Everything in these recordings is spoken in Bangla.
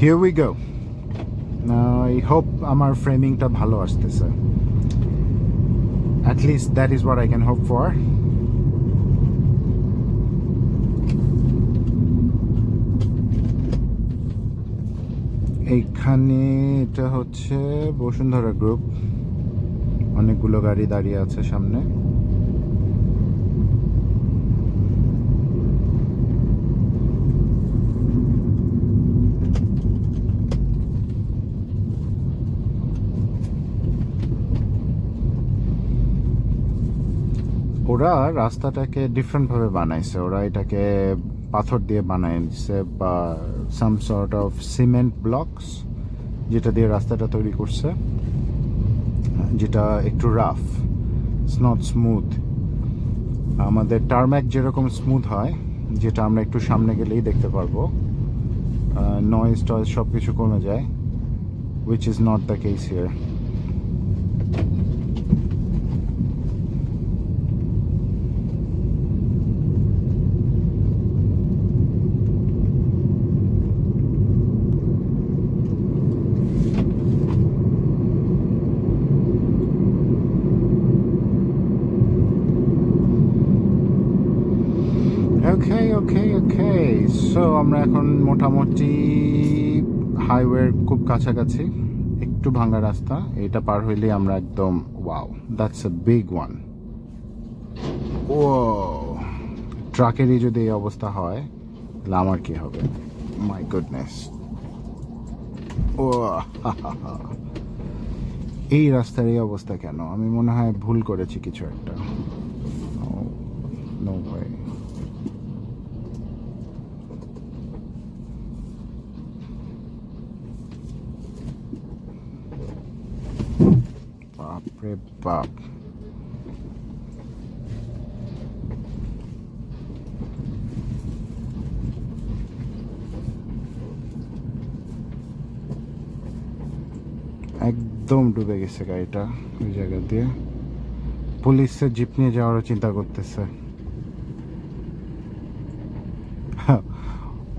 Here we go. I hope আমার ফ্রেমিংটা ভালো আসতেছে. At least that is what I can hope for. এইখানে এটা হচ্ছে বসুন্ধরা গ্রুপ, অনেকগুলো গাড়ি দাঁড়িয়ে আছে সামনে. ওরা রাস্তাটাকে ডিফারেন্টভাবে বানাইছে. ওরা এটাকে পাথর দিয়ে বানাইছে বা some sort of cement blocks, যেটা দিয়ে রাস্তাটা তৈরি করছে, যেটা একটু রাফ, ইটস নট স্মুথ. আমাদের টারম্যাক যেরকম স্মুথ হয়, যেটা আমরা একটু সামনে গেলেই দেখতে পারবো, নয়েজ টয়েজ সব কিছু কমে যায়, which is not the case here. Okay so আমরা এখন মোটামুটি হাইওয়ের খুব কাছাকাছি. একটু ভাঙা রাস্তা, এটা পার হইলেই আমরা একদম wow, that's a big one. ও ট্রাকেরই যদি এই অবস্থা হয় তাহলে আমার কি হবে? My goodness. ও এই রাস্তার এই অবস্থা কেন? আমি মনে হয় ভুল করেছি কিছু একটা. No way. বাপরে বাপ. একদম ডুবে গেছে গাড়িটা ওই জায়গা দিয়ে. পুলিশের জিপ নিয়ে যাওয়ারও চিন্তা করতেছে.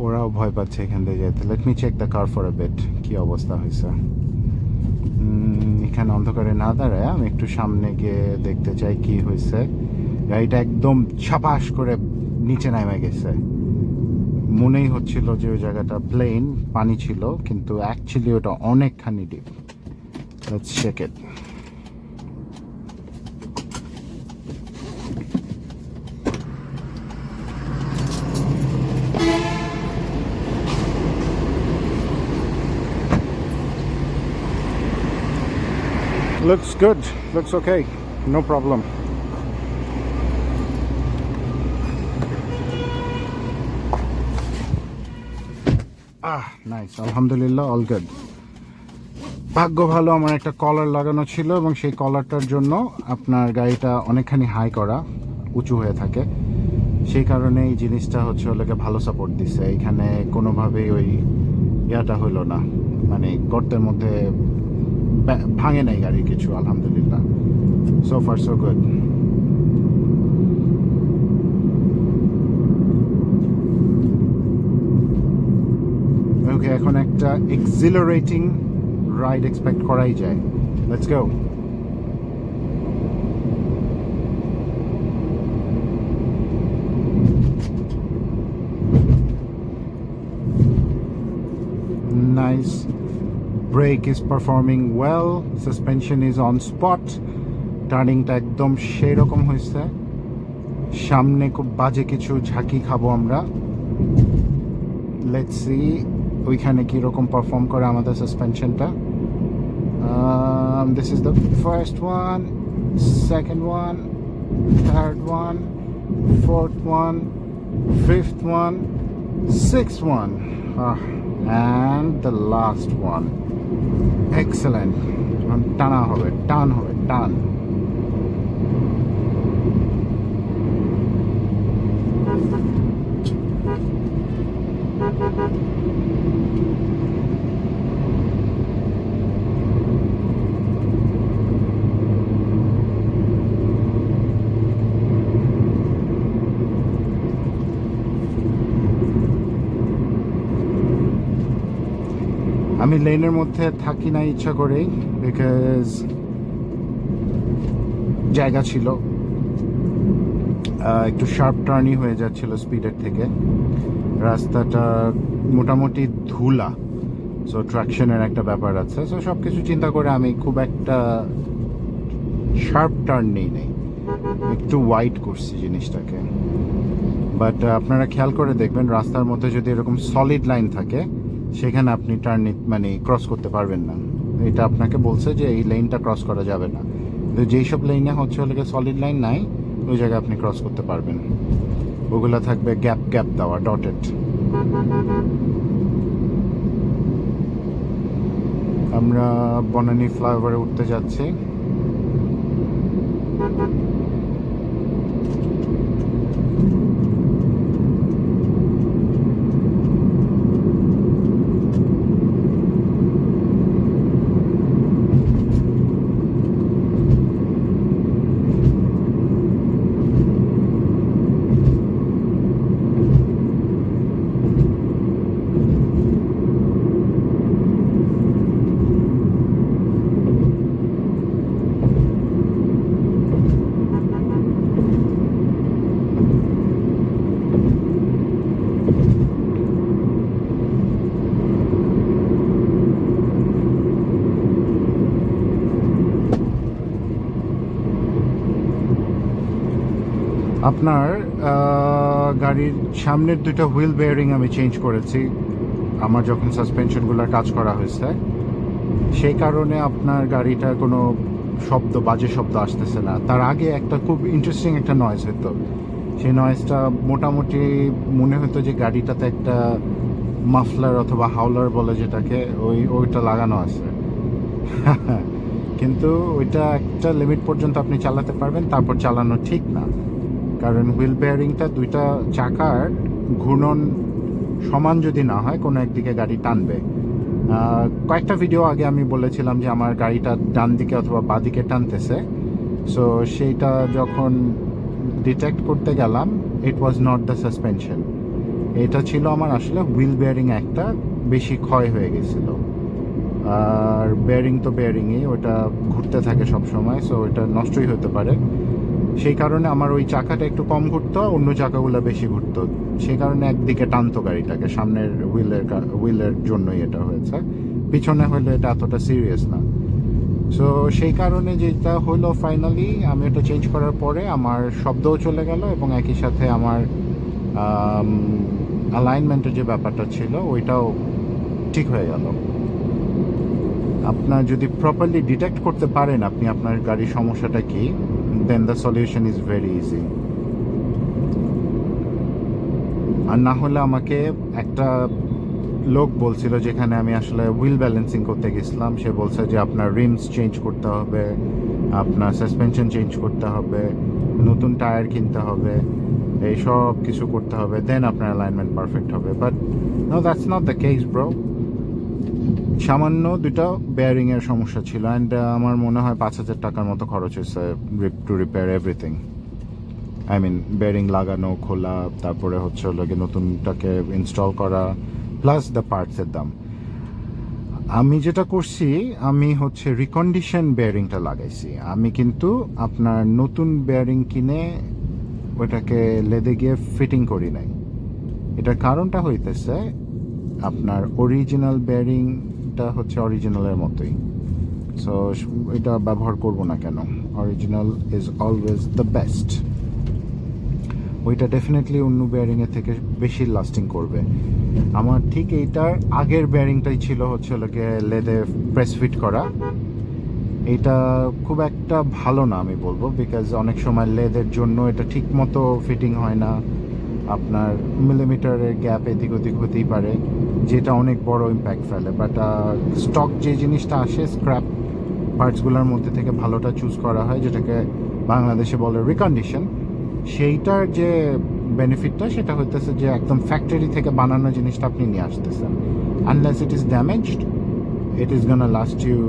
ওরাও ভয় পাচ্ছে এখান দিয়ে যেতে. Let me check the car for a bit. কি অবস্থা হয়েছে এখানে অন্ধকারে না দাঁড়ায় আমি একটু সামনে গিয়ে দেখতে চাই কি হয়েছে. গাড়িটা একদম ছাপাস করে নিচে নামে গেছে. মনেই হচ্ছিল যে ওই জায়গাটা প্লেন, পানি ছিল, কিন্তু অ্যাকচুয়ালি ওটা অনেকখানি deep. Let's check it. Looks good, looks okay, no problem. Nice, alhamdulillah, all good. ভাগ্য ভালো, আমার একটা কলার লাগানো ছিল এবং সেই কলারটার জন্য আপনার গাড়িটা অনেকখানি হাই করা, উঁচু হয়ে থাকে, সেই কারণে এই জিনিসটা হচ্ছে ওটাকে ভালো সাপোর্ট দিচ্ছে. এখানে কোনোভাবেই ওই ইয়াটা হলো না, মানে গর্তের মধ্যে ভাঙে নাই গাড়ির কিছু, আলহামদুলিল্লাহ. So far so good. Okay, এখন একটা এক্সিলারেটিং রাইড এক্সপেক্ট করাই যায়. Let's go. Nice. Brake is performing well, suspension is on spot, টার্নিংটা একদম সেই রকম হয়েছে. সামনে খুব বাজে কিছু ঝাঁকি খাবো আমরা. লেটস সি ওইখানে কীরকম পারফর্ম করে আমাদের সাসপেনশনটা. This is the first one, second one, third one, fourth one, fifth one, sixth one, and the last one. Excellent. টানা হবে, টান হবে, টান. আমি লেনের মধ্যে থাকি না ইচ্ছা করেই, বিকজ জায়গা ছিল, একটু শার্প টার্নই হয়ে যাচ্ছিল স্পিডের থেকে। রাস্তাটা মোটামুটি ধুলা, সো ট্রাকশনের একটা ব্যাপার আছে। সো সব কিছু চিন্তা করে আমি খুব একটা শার্প টার্ন নেই, একটু ওয়াইড করছি জিনিসটাকে। বাট আপনারা খেয়াল করে দেখবেন, রাস্তার মধ্যে যদি এরকম সলিড লাইন থাকে সেখানে আপনি টার্ন মানে ক্রস করতে পারবেন না। এটা আপনাকে বলছে যে এই লাইনটা ক্রস করা যাবে না, কিন্তু যেই সব লাইনে হচ্ছে হলে সলিড লাইন নাই, ওই জায়গায় আপনি ক্রস করতে পারবেন। ওগুলো থাকবে গ্যাপ গ্যাপ দেওয়া, ডটেড। আমরা বনানী ফ্লাইওভারে উঠতে যাচ্ছি। আপনার গাড়ির সামনের দুটো হুইল বেয়ারিং আমি চেঞ্জ করেছি আমার যখন সাসপেনশনগুলোর কাজ করা হয়েছে। সেই কারণে আপনার গাড়িটা কোনো বাজে শব্দ আসতেছে না। তার আগে একটা খুব ইন্টারেস্টিং একটা নয়েজ হতো, সেই নয়েজটা মোটামুটি মনে হতো যে গাড়িটাতে একটা মাফলার অথবা হাউলার বলে যেটাকে, ওইটা লাগানো আছে। কিন্তু ওইটা একটা লিমিট পর্যন্ত আপনি চালাতে পারবেন, তারপর চালানো ঠিক না। কারণ হুইল বেয়ারিংটা দুইটা চাকার ঘূর্ণন সমান যদি না হয়, কোনো একদিকে গাড়ি টানবে। কয়েকটা ভিডিও আগে আমি বলেছিলাম যে আমার গাড়িটা ডান দিকে অথবা বাঁ দিকে টানতেছে। সো সেইটা যখন ডিটেক্ট করতে গেলাম, ইট ওয়াজ নট দ্য সাসপেনশন, এটা ছিল আমার আসলে হুইল বেয়ারিং একটা বেশি ক্ষয় হয়ে গেছিল। আর বেয়ারিং তো বেয়ারিংই, ওটা ঘুরতে থাকে সব সময়, সো ওটা নষ্টই হতে পারে। সেই কারণে আমার ওই চাকাটা একটু কম ঘুরতো, অন্য চাকাগুলো বেশি ঘুরতো। সেই কারণে একদিকে টানতো গাড়িটাকে, সামনের হুইলের জন্যই এটা হয়েছে। পিছনে হলে এটা এতটা সিরিয়াস না। সো সেই কারণে যেটা হলো, ফাইনালি আমি এটা চেঞ্জ করার পরে আমার শব্দও চলে গেল, এবং একই সাথে আমার অ্যালাইনমেন্টের যে ব্যাপারটা ছিল ওইটাও ঠিক হয়ে গেল। আপনার যদি প্রপারলি ডিটেক্ট করতে পারেন আপনি আপনার গাড়ির সমস্যাটা কি, then the solution is very easy. আর না হলে আমাকে একটা লোক বলছিল, যেখানে আমি আসলে হুইল ব্যালেন্সিং করতে গেছিলাম, সে বলছে যে আপনার রিমস চেঞ্জ করতে হবে, আপনার সাসপেনশন চেঞ্জ করতে হবে, নতুন টায়ার কিনতে হবে, এই সব কিছু করতে হবে, দেন আপনার অ্যালাইনমেন্ট পারফেক্ট হবে। But no, that's not the case bro. সামান্য দুটো বেয়ারিংয়ের সমস্যা ছিল, অ্যান্ড আমার মনে হয় 5,000 টাকার মতো খরচ হয়েছে to repair everything. I mean bearing লাগানো, খোলা, তারপরে হচ্ছে নতুনটাকে ইনস্টল করা, প্লাস দ্য পার্টসের দাম। আমি যেটা করছি, আমি হচ্ছে রিকন্ডিশন বেয়ারিংটা লাগাইছি। আমি কিন্তু আপনার নতুন বেয়ারিং কিনে ওইটাকে লেদে গিয়ে ফিটিং করি নাই। এটার কারণটা হইতেছে, আপনার অরিজিনাল বেয়ারিংটা হচ্ছে অরিজিনালের মতোই, সো এটা ব্যবহার করব না কেন? Original is always the best. ওইটা ডেফিনেটলি অন্য বেয়ারিংয়ের থেকে বেশি লাস্টিং করবে। আমার ঠিক এইটার আগের বেয়ারিংটাই ছিল হচ্ছে লেদে প্রেস ফিট করা। এটা খুব একটা ভালো না আমি বলবো, বিকজ অনেক সময় লেদের জন্য এটা ঠিক মতো ফিটিং হয় না, আপনার মিলিমিটারের গ্যাপ এদিক ওদিক হতেই পারে, যেটা অনেক বড় ইম্প্যাক্ট ফেলে। বাট স্টক যে জিনিসটা আসে স্ক্র্যাপ পার্টসগুলোর মধ্যে থেকে ভালোটা চুজ করা হয়, যেটাকে বাংলাদেশে বলে রিকন্ডিশন। সেইটার যে বেনিফিটটা সেটা হইতেছে যে একদম ফ্যাক্টরি থেকে বানানো জিনিসটা আপনি নিয়ে আসতেছেন, unless it is damaged, it is gonna last you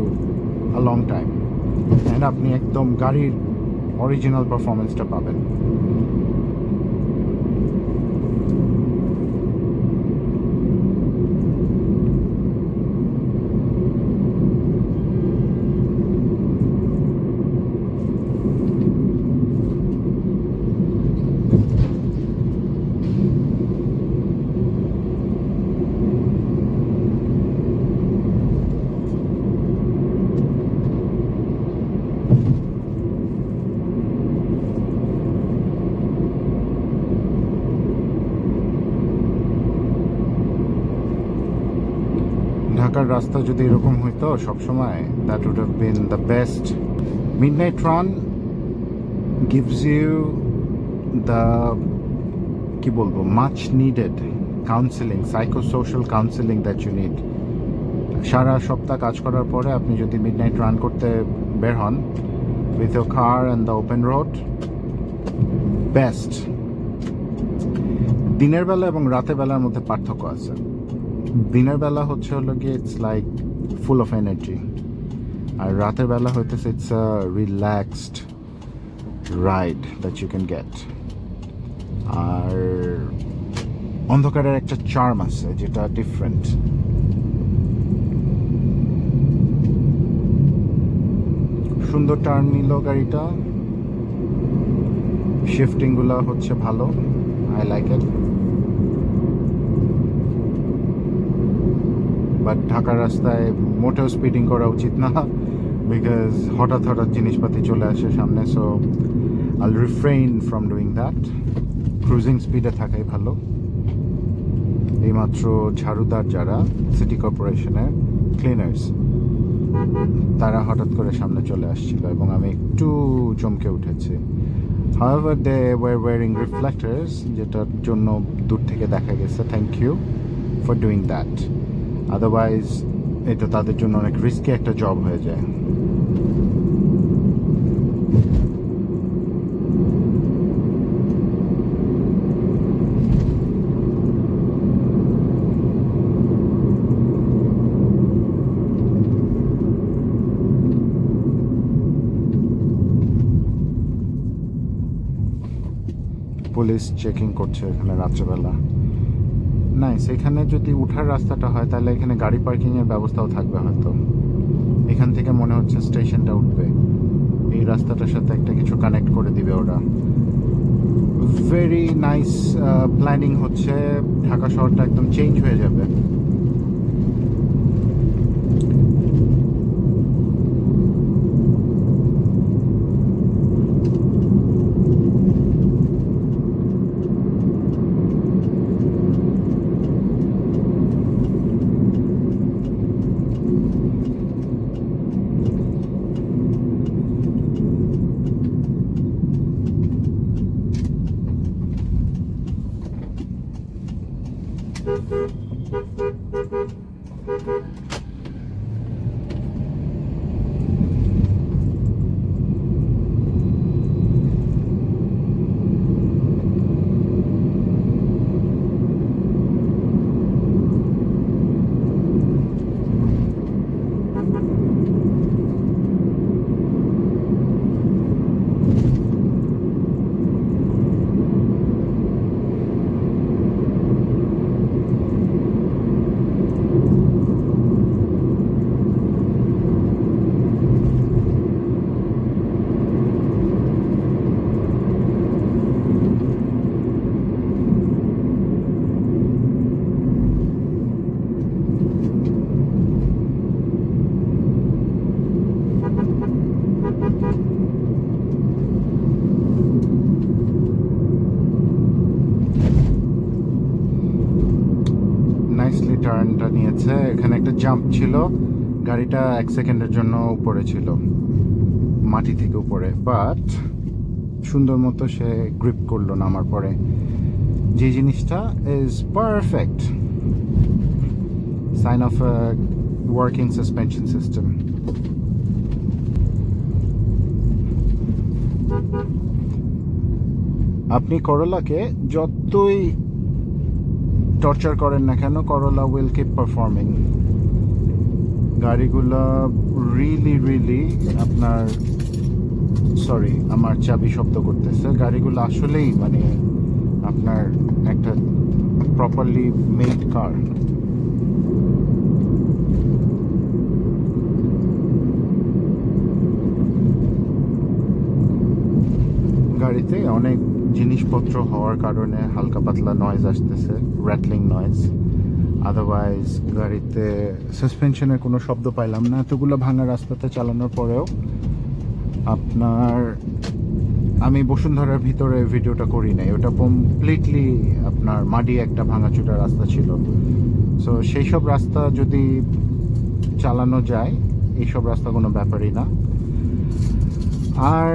a long time, and আপনি একদম গাড়ির অরিজিনাল পারফরমেন্সটা পাবেন। ঢাকার রাস্তা যদি এরকম হইতো সবসময়, that would have been the best. Midnight run gives you the কি বলবো much needed counseling, psychosocial counseling that you need. সারা সপ্তাহ কাজ করার পরে আপনি যদি মিডনাইট রান করতে বের হন with your car and the open road, best. দিনের বেলা এবং রাতের বেলার মধ্যে পার্থক্য আছে। দিনের বেলা হচ্ছে হলো গিয়ে it's like full of energy, আর রাতের বেলা হইতেছে it's a relaxed ride that you can get. আর অন্ধকারের একটা চার্ম আছে যেটা ডিফারেন্ট। সুন্দর টার্ন নিল গাড়িটা, শিফটিংগুলো হচ্ছে ভালো, আই লাইক ইট। বাট ঢাকার রাস্তায় মোটেও স্পিডিং করা উচিত না, বিকজ হঠাৎ হঠাৎ জিনিসপাতি চলে আসে সামনে। সো আইল refrain from doing that. Cruising স্পিডে থাকাই ভালো। এইমাত্র ঝাড়ুদার যারা সিটি কর্পোরেশনের ক্লিনার্স, তারা হঠাৎ করে সামনে চলে আসছিল এবং আমি একটু চমকে উঠেছি। However, they were wearing reflectors, যেটার জন্য দূর থেকে দেখা গেছে। Thank you for doing that. Otherwise এটা তাদের জন্য অনেক রিস্কি একটা জব হয়ে যায়। পুলিশ চেকিং করছে এখানে রাত্রেবেলা। নাইস। এখানে যদি উঠার রাস্তাটা হয় তাহলে এখানে গাড়ি পার্কিংয়ের ব্যবস্থাও থাকবে হয়তো। এখান থেকে মনে হচ্ছে স্টেশনটা উঠবে, এই রাস্তাটার সাথে একটা কিছু কানেক্ট করে দিবে ওরা। ভেরি নাইস প্ল্যানিং হচ্ছে, ঢাকা শহরটা একদম চেঞ্জ হয়ে যাবে। নাইসলি টার্নটা নিয়েছে। এখানে একটা জাম্প ছিল, গাড়িটা 1 সেকেন্ডের জন্য উপরে ছিল, মাটি থেকে উপরে, বাট সুন্দর মতো সে গ্রিপ করলো নামার পরে। যে জিনিসটা is perfect sign of working suspension system. আপনি করোলাকে যতই টর্চার করেন না কেন, করোলা উইল কিপ পারফর্মিং। গাড়িগুলো রিয়েলি আপনার, সরি আমার চাবি শব্দ করতেছে, গাড়িগুলো আসলেই মানে আপনার একটা প্রপারলি মেড কার। গাড়িতে অনেক জিনিসপত্র হওয়ার কারণে হালকা পাতলা নয়েজ আসতেছে, র্যাটলিং নয়েজ। আদারওয়াইজ গাড়িতে সাসপেনশনের কোনো শব্দ পাইলাম না এতগুলো ভাঙা রাস্তাতে চালানোর পরেও। আপনার আমি বসুন্ধরার ভিতরে ভিডিওটা করি নাই, ওটা কমপ্লিটলি আপনার মাটি একটা ভাঙাচোটা রাস্তা ছিল। সো সেই সব রাস্তা যদি চালানো যায়, এইসব রাস্তা কোনো ব্যাপারই না। আর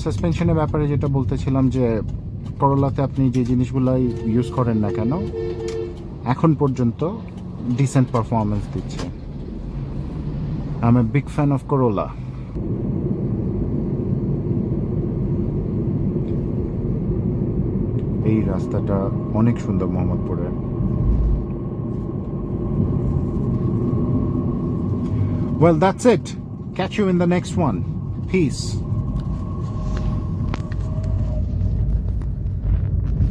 সাসপেনশনের ব্যাপারে যেটা বলতেছিলাম, যে করোলাতে আপনি যে জিনিসগুলাই ইউজ করেন না কেন এখন পর্যন্ত ডিসেন্ট পারফরমেন্স দিচ্ছে। I am a big fan of Corolla. এই রাস্তাটা অনেক সুন্দর মোহাম্মদপুরের। Well, that's it. Catch you in the next one. Peace.